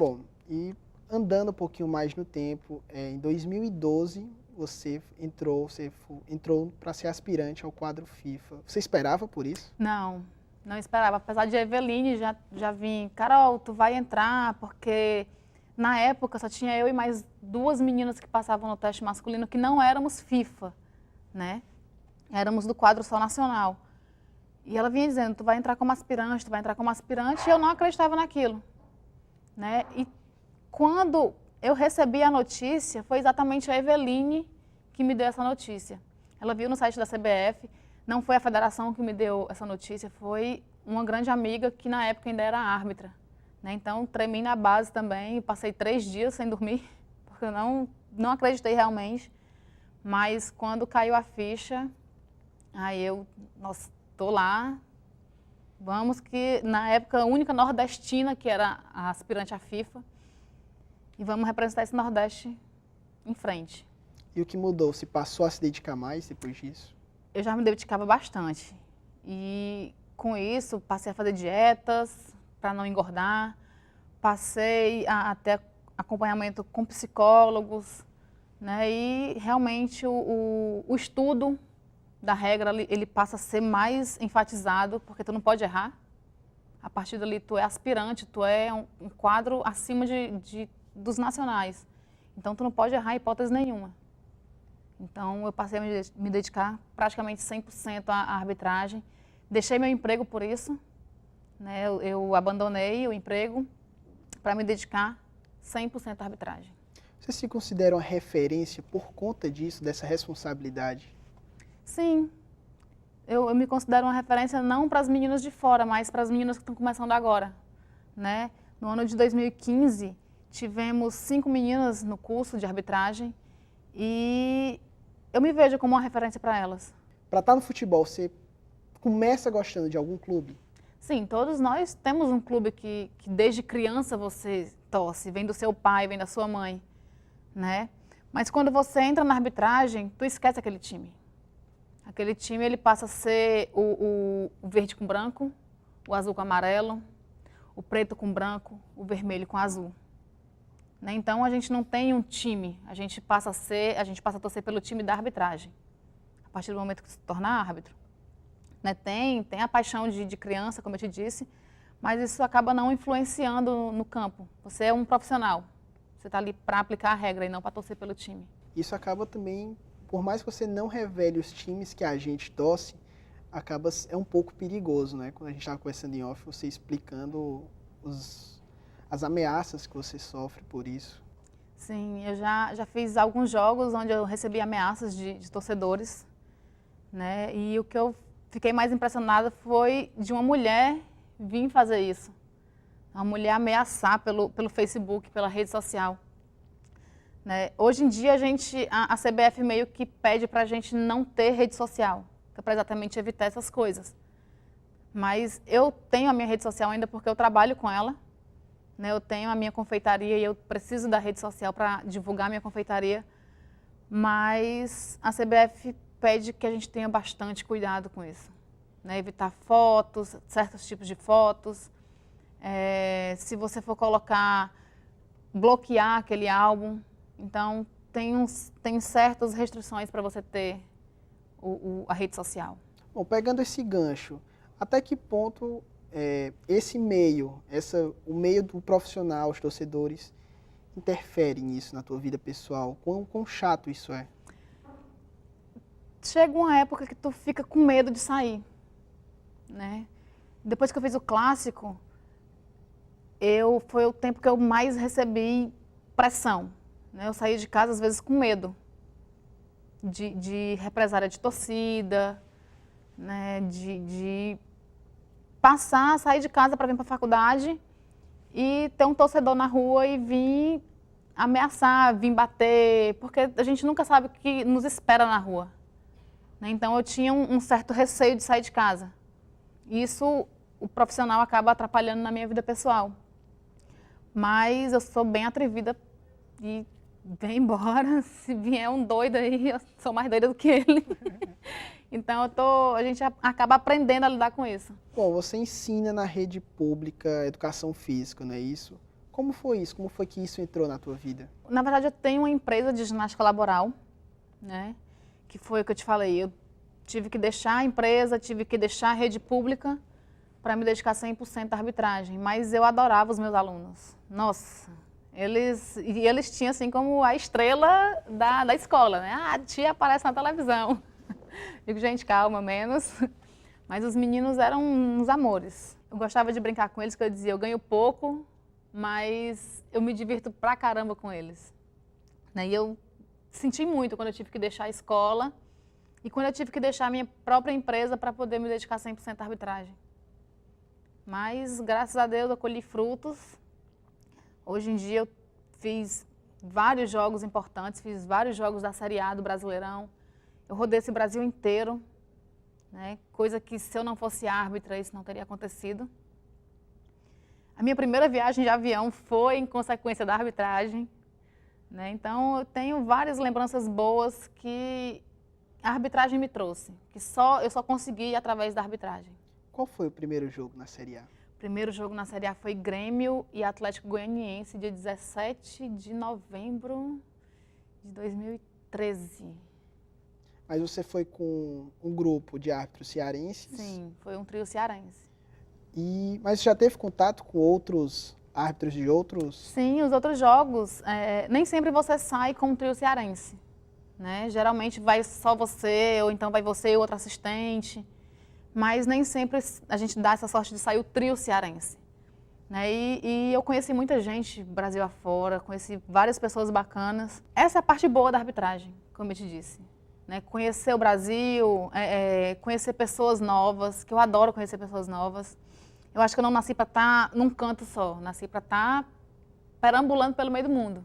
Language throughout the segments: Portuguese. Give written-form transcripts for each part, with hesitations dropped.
Bom, e andando um pouquinho mais no tempo, em 2012 você entrou para ser aspirante ao quadro FIFA. Você esperava por isso? Não, não esperava. Apesar de a Eveline já vim, Carol, tu vai entrar, porque na época só tinha eu e mais duas meninas que passavam no teste masculino que não éramos FIFA, né? Éramos do quadro só nacional. E ela vinha dizendo, tu vai entrar como aspirante, tu vai entrar como aspirante, e eu não acreditava naquilo, né? E quando eu recebi a notícia, foi exatamente a Eveline que me deu essa notícia. Ela viu no site da CBF, não foi a federação que me deu essa notícia, foi uma grande amiga que na época ainda era árbitra, né? Então, tremi na base também, passei 3 dias sem dormir, porque eu não acreditei realmente. Mas quando caiu a ficha, aí eu, nossa, tô lá, vamos que na época a única nordestina que era a aspirante à FIFA, e vamos representar esse Nordeste em frente. E o que mudou? Você passou a se dedicar mais depois disso? Eu já me dedicava bastante. E com isso, passei a fazer dietas para não engordar, passei a ter acompanhamento com psicólogos, né? E realmente o estudo da regra ele passa a ser mais enfatizado, porque tu não pode errar. A partir dali, tu é aspirante, tu é um quadro acima dos nacionais. Então, tu não pode errar hipótese nenhuma. Então, eu passei a me dedicar praticamente 100% à arbitragem. Deixei meu emprego por isso, né? Eu abandonei o emprego para me dedicar 100% à arbitragem. Você se considera uma referência por conta disso, dessa responsabilidade? Sim, eu me considero uma referência não para as meninas de fora, mas para as meninas que estão começando agora, né? No ano de 2015, tivemos 5 meninas no curso de arbitragem e eu me vejo como uma referência para elas. Para estar no futebol, você começa gostando de algum clube? Sim, todos nós temos um clube que desde criança você torce, vem do seu pai, vem da sua mãe, né? Mas quando você entra na arbitragem, tu esquece aquele time. Aquele time ele passa a ser o verde com branco, o azul com amarelo, o preto com branco, o vermelho com azul. Né? Então a gente não tem um time, a gente passa a torcer pelo time da arbitragem. A partir do momento que se torna árbitro. Né? Tem a paixão de criança, como eu te disse, mas isso acaba não influenciando no campo. Você é um profissional, você está ali para aplicar a regra e não para torcer pelo time. Isso acaba também, por mais que você não revele os times que a gente torce, é um pouco perigoso, né? Quando a gente estava conversando em off, você explicando as ameaças que você sofre por isso. Sim, eu já fiz alguns jogos onde eu recebi ameaças de torcedores, né? E o que eu fiquei mais impressionada foi de uma mulher vir fazer isso. Uma mulher ameaçar pelo Facebook, pela rede social. Né? Hoje em dia a CBF meio que pede para a gente não ter rede social, para exatamente evitar essas coisas. Mas eu tenho a minha rede social ainda porque eu trabalho com ela. Né? Eu tenho a minha confeitaria e eu preciso da rede social para divulgar a minha confeitaria. Mas a CBF pede que a gente tenha bastante cuidado com isso. Né? Evitar fotos, certos tipos de fotos. Se você for bloquear aquele álbum. Então, tem certas restrições para você ter a rede social. Bom, pegando esse gancho, até que ponto esse meio, o meio do profissional, os torcedores, interferem nisso na tua vida pessoal? Quão chato isso é? Chega uma época que tu fica com medo de sair, né? Depois que eu fiz o clássico, foi o tempo que eu mais recebi pressão. Né? Eu saí de casa, às vezes, com medo de represália de torcida, né? De sair de casa para vir para a faculdade e ter um torcedor na rua e vir ameaçar, vir bater, porque a gente nunca sabe o que nos espera na rua. Né? Então, eu tinha um certo receio de sair de casa. Isso, o profissional acaba atrapalhando na minha vida pessoal. Mas eu sou bem atrevida e vem embora. Se vier um doido aí, eu sou mais doida do que ele. Então, a gente acaba aprendendo a lidar com isso. Bom, você ensina na rede pública educação física, não é isso? Como foi isso? Como foi que isso entrou na tua vida? Na verdade, eu tenho uma empresa de ginástica laboral, né? Que foi o que eu te falei. Eu tive que deixar a empresa, tive que deixar a rede pública para me dedicar 100% à arbitragem. Mas eu adorava os meus alunos. Nossa, eles tinham assim como a estrela da escola, né? Ah, a tia aparece na televisão. Digo, gente, calma, menos. Mas os meninos eram uns amores. Eu gostava de brincar com eles, que eu dizia, eu ganho pouco, mas eu me divirto pra caramba com eles. Né? E eu senti muito quando eu tive que deixar a escola e quando eu tive que deixar a minha própria empresa para poder me dedicar 100% à arbitragem. Mas, graças a Deus, eu colhi frutos. Hoje em dia eu fiz vários jogos importantes, fiz vários jogos da Série A do Brasileirão. Eu rodei esse Brasil inteiro, né? Coisa que se eu não fosse árbitra isso não teria acontecido. A minha primeira viagem de avião foi em consequência da arbitragem, né? Então eu tenho várias lembranças boas que a arbitragem me trouxe, que eu só consegui através da arbitragem. Qual foi o primeiro jogo na Série A? O primeiro jogo na Série A foi Grêmio e Atlético Goianiense, dia 17 de novembro de 2013. Mas você foi com um grupo de árbitros cearenses? Sim, foi um trio cearense. Mas você já teve contato com outros árbitros de outros? Sim, os outros jogos, nem sempre você sai com um trio cearense, né? Geralmente vai só você, ou então vai você e outro assistente, mas nem sempre a gente dá essa sorte de sair o trio cearense. Né? E eu conheci muita gente Brasil afora, conheci várias pessoas bacanas. Essa é a parte boa da arbitragem, como eu te disse. Né? Conhecer o Brasil, conhecer pessoas novas, que eu adoro conhecer pessoas novas. Eu acho que eu não nasci para estar num canto só, nasci para estar perambulando pelo meio do mundo.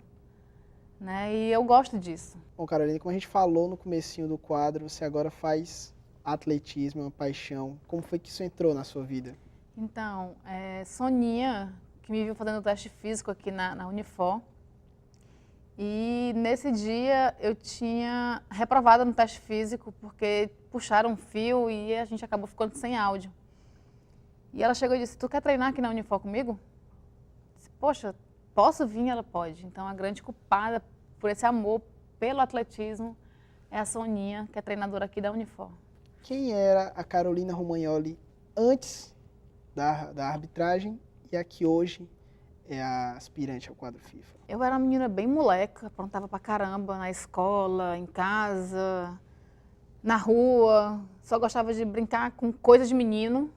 Né? E eu gosto disso. Bom, Carolina, como a gente falou no comecinho do quadro, você agora faz atletismo, é uma paixão. Como foi que isso entrou na sua vida? Então, Soninha, que me viu fazendo o teste físico aqui na Unifor, e nesse dia eu tinha reprovado no teste físico porque puxaram um fio e a gente acabou ficando sem áudio. E ela chegou e disse, tu quer treinar aqui na Unifor comigo? Eu disse, poxa, posso vir? Ela pode. Então a grande culpada por esse amor pelo atletismo é a Soninha, que é treinadora aqui da Unifor. Quem era a Carolina Romagnoli antes da arbitragem e a que hoje é a aspirante ao quadro FIFA? Eu era uma menina bem moleca, aprontava pra caramba na escola, em casa, na rua. Só gostava de brincar com coisas de menino,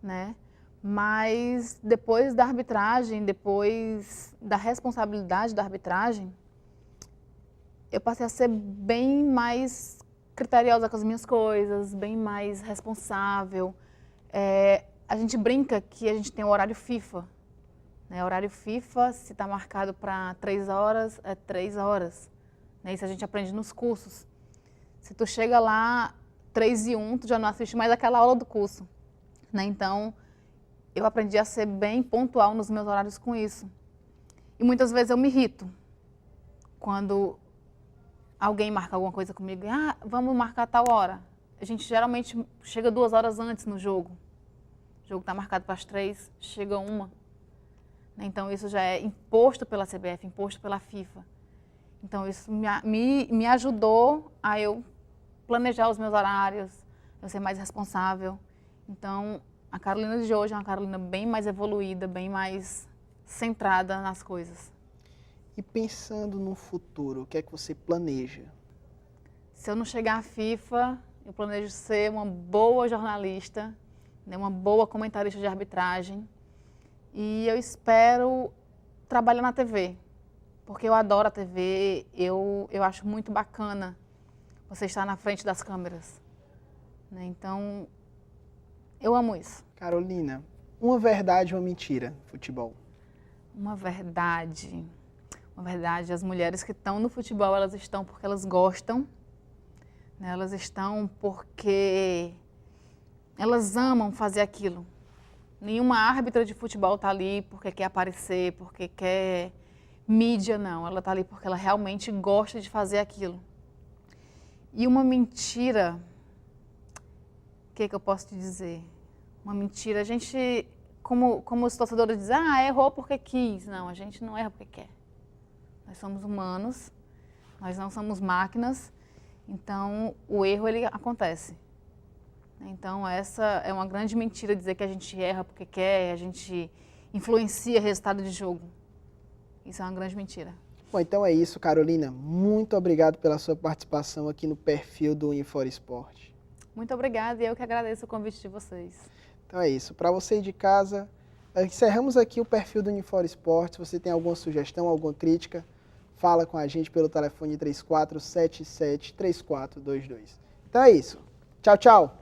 né? Mas depois da arbitragem, depois da responsabilidade da arbitragem, eu passei a ser bem mais criteriosa com as minhas coisas, bem mais responsável. A gente brinca que a gente tem o horário FIFA. Né? O horário FIFA, se está marcado para 3 horas, é 3 horas. Né? Isso a gente aprende nos cursos. Se tu chega lá 3:01, tu já não assiste mais aquela aula do curso. Né? Então, eu aprendi a ser bem pontual nos meus horários com isso. E muitas vezes eu me irrito quando alguém marca alguma coisa comigo. Ah, vamos marcar tal hora. A gente geralmente chega 2 horas antes no jogo. O jogo está marcado para as 3, chega 1. Então, isso já é imposto pela CBF, imposto pela FIFA. Então, isso me ajudou a eu planejar os meus horários, eu ser mais responsável. Então, a Carolina de hoje é uma Carolina bem mais evoluída, bem mais centrada nas coisas. E pensando no futuro, o que é que você planeja? Se eu não chegar à FIFA, eu planejo ser uma boa jornalista, né, uma boa comentarista de arbitragem. E eu espero trabalhar na TV, porque eu adoro a TV, eu acho muito bacana você estar na frente das câmeras. Né? Então, eu amo isso. Carolina, uma verdade ou uma mentira no futebol? Uma verdade, as mulheres que estão no futebol, elas estão porque elas gostam, né? Elas estão porque elas amam fazer aquilo. Nenhuma árbitra de futebol está ali porque quer aparecer, porque quer mídia, não. Ela está ali porque ela realmente gosta de fazer aquilo. E uma mentira, o que eu posso te dizer? Uma mentira, a gente como os torcedores dizem, errou porque quis. Não, a gente não erra porque quer. Nós somos humanos, nós não somos máquinas, então o erro ele acontece. Então essa é uma grande mentira dizer que a gente erra porque quer, a gente influencia resultado de jogo. Isso é uma grande mentira. Bom, então é isso, Carolina. Muito obrigado pela sua participação aqui no perfil do Unifor Esporte. Muito obrigada e eu que agradeço o convite de vocês. Então é isso. Para você de casa, encerramos aqui o perfil do Unifor Esporte. Se você tem alguma sugestão, alguma crítica, fala com a gente pelo telefone 3477-3422. Então é isso. Tchau, tchau.